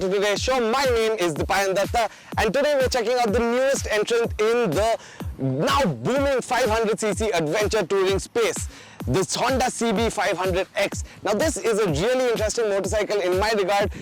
to today's show. My name is Dipayan Datta and today we're checking out the newest entrant in the now booming 500cc adventure touring space, this Honda CB500X. Now this is a really interesting motorcycle in my regard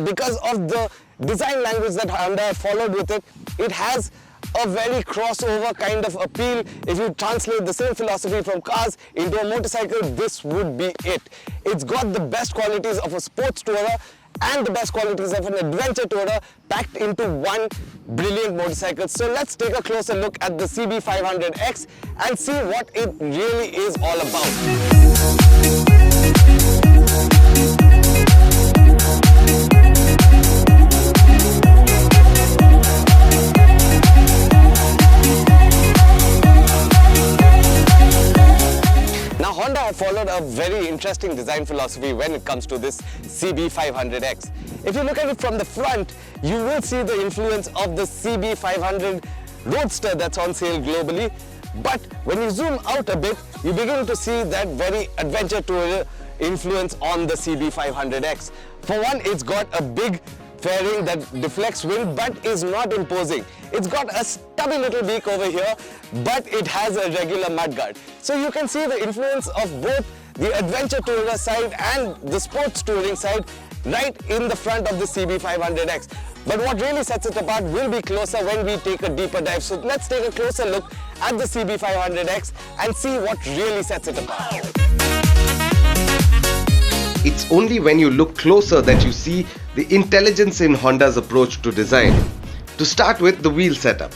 because of the design language that Honda have followed with it. It has a very crossover kind of appeal. If you translate the same philosophy from cars into a motorcycle, this would be it. It's got the best qualities of a sports tourer and the best qualities of an adventure tourer packed into one brilliant motorcycle. So let's take a closer look at the CB500X and see what it really is all about. Honda have followed a very interesting design philosophy when it comes to this CB500X. If you look at it from the front, you will see the influence of the CB500 Roadster that's on sale globally. But when you zoom out a bit, you begin to see that very adventure tourer influence on the CB500X. For one, it's got a big fairing that deflects wind but is not imposing. It's got a stubby little beak over here, but it has a regular mudguard. So you can see the influence of both the adventure tourer side and the sports touring side right in the front of the CB500X. But what really sets it apart will be closer when we take a deeper dive. So let's take a closer look at the CB500X and see what really sets it apart. It's only when you look closer that you see the intelligence in Honda's approach to design. To start with, the wheel setup.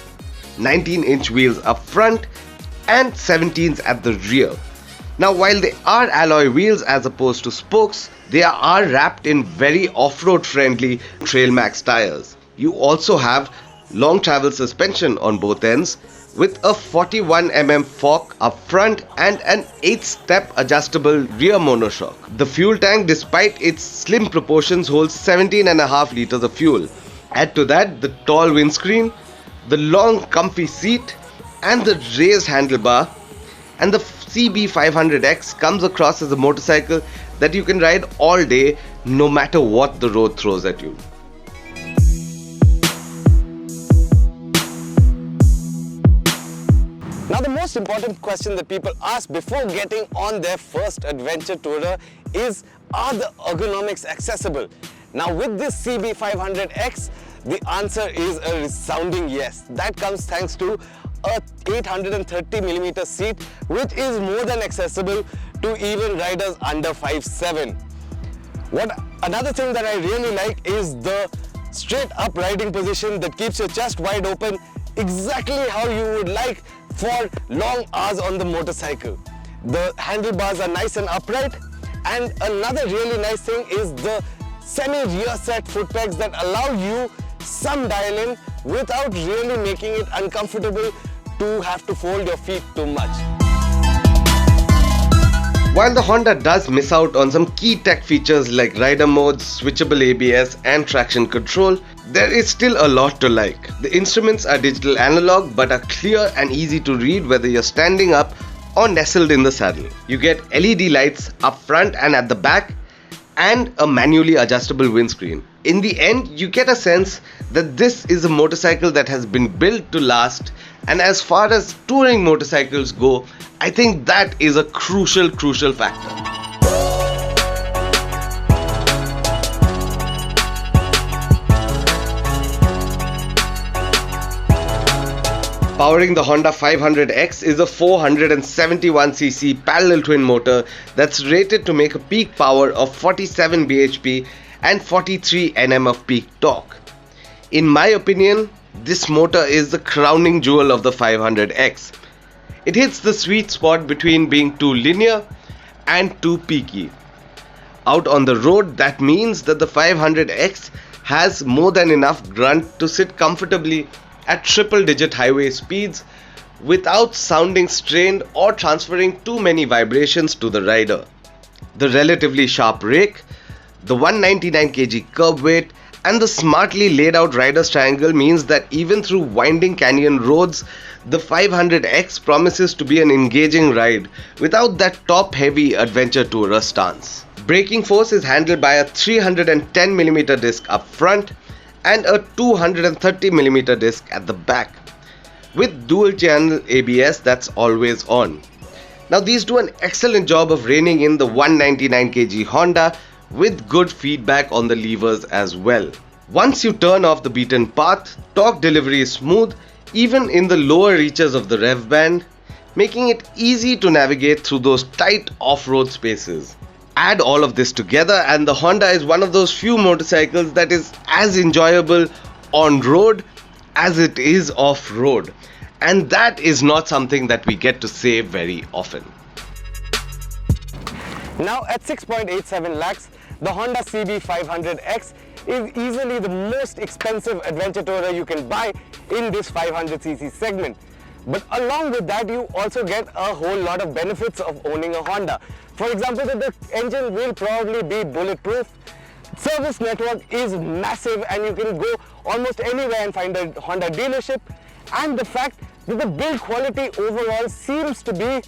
19-inch wheels up front and 17s at the rear. Now while they are alloy wheels as opposed to spokes, they are wrapped in very off-road friendly Trail Max tires. You also have long travel suspension on both ends with a 41mm fork up front and an 8-step adjustable rear monoshock. The fuel tank, despite its slim proportions, holds 17.5 liters of fuel. Add to that the tall windscreen, the long comfy seat and the raised handlebar, and the CB500X comes across as a motorcycle that you can ride all day no matter what the road throws at you. Now the most important question that people ask before getting on their first adventure tourer is, are the ergonomics accessible? Now with this CB500X, the answer is a resounding yes. That comes thanks to a 830mm seat, which is more than accessible to even riders under 5'7". Another thing that I really like is the straight up riding position that keeps your chest wide open, exactly how you would like for long hours on the motorcycle. The handlebars are nice and upright, and another really nice thing is the semi-rear set foot pegs that allow you some dial in without really making it uncomfortable to have to fold your feet too much. While the Honda does miss out on some key tech features like rider modes, switchable ABS and traction control, there is still a lot to like. The instruments are digital analog but are clear and easy to read whether you're standing up or nestled in the saddle. You get LED lights up front and at the back and a manually adjustable windscreen. In the end, you get a sense that this is a motorcycle that has been built to last, and as far as touring motorcycles go, I think that is a crucial factor. Powering the Honda 500X is a 471cc parallel twin motor that's rated to make a peak power of 47 bhp and 43 Nm of peak torque. In my opinion, this motor is the crowning jewel of the 500X. It hits the sweet spot between being too linear and too peaky. Out on the road, that means that the 500X has more than enough grunt to sit comfortably at triple-digit highway speeds without sounding strained or transferring too many vibrations to the rider. The relatively sharp rake, the 199 kg curb weight And the smartly laid out rider's triangle means that even through winding canyon roads, the 500X promises to be an engaging ride without that top-heavy adventure tourer stance. Braking force is handled by a 310mm disc up front and a 230mm disc at the back, with dual-channel ABS that's always on. Now these do an excellent job of reining in the 199 kg Honda with good feedback on the levers as well. Once you turn off the beaten path, torque delivery is smooth even in the lower reaches of the rev band, making it easy to navigate through those tight off-road spaces. Add all of this together and the Honda is one of those few motorcycles that is as enjoyable on road as it is off-road. And that is not something that we get to say very often. Now at 6.87 lakhs, the Honda CB500X is easily the most expensive adventure tourer you can buy in this 500cc segment. But along with that, you also get a whole lot of benefits of owning a Honda. For example, that the engine will probably be bulletproof. Service network is massive and you can go almost anywhere and find a Honda dealership. And the fact that the build quality overall seems to be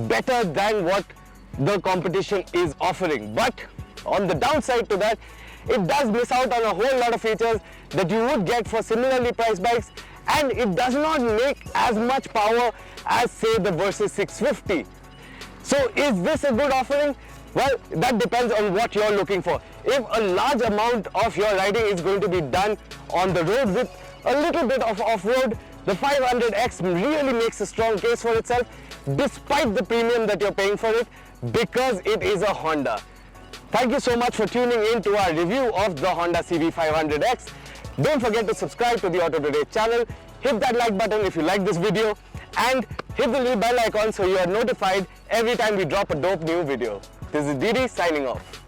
better than what the competition is offering. But on the downside to that, it does miss out on a whole lot of features that you would get for similarly priced bikes, and it does not make as much power as say the Versys 650. So is this a good offering? Well, that depends on what you're looking for. If a large amount of your riding is going to be done on the road with a little bit of off-road, the 500X really makes a strong case for itself despite the premium that you're paying for it, because it is a Honda. Thank you so much for tuning in to our review of the Honda CB500X. Don't forget to subscribe to the Auto Today channel, hit that like button if you like this video, and hit the little bell icon so you are notified every time we drop a dope new video. This is Didi signing off.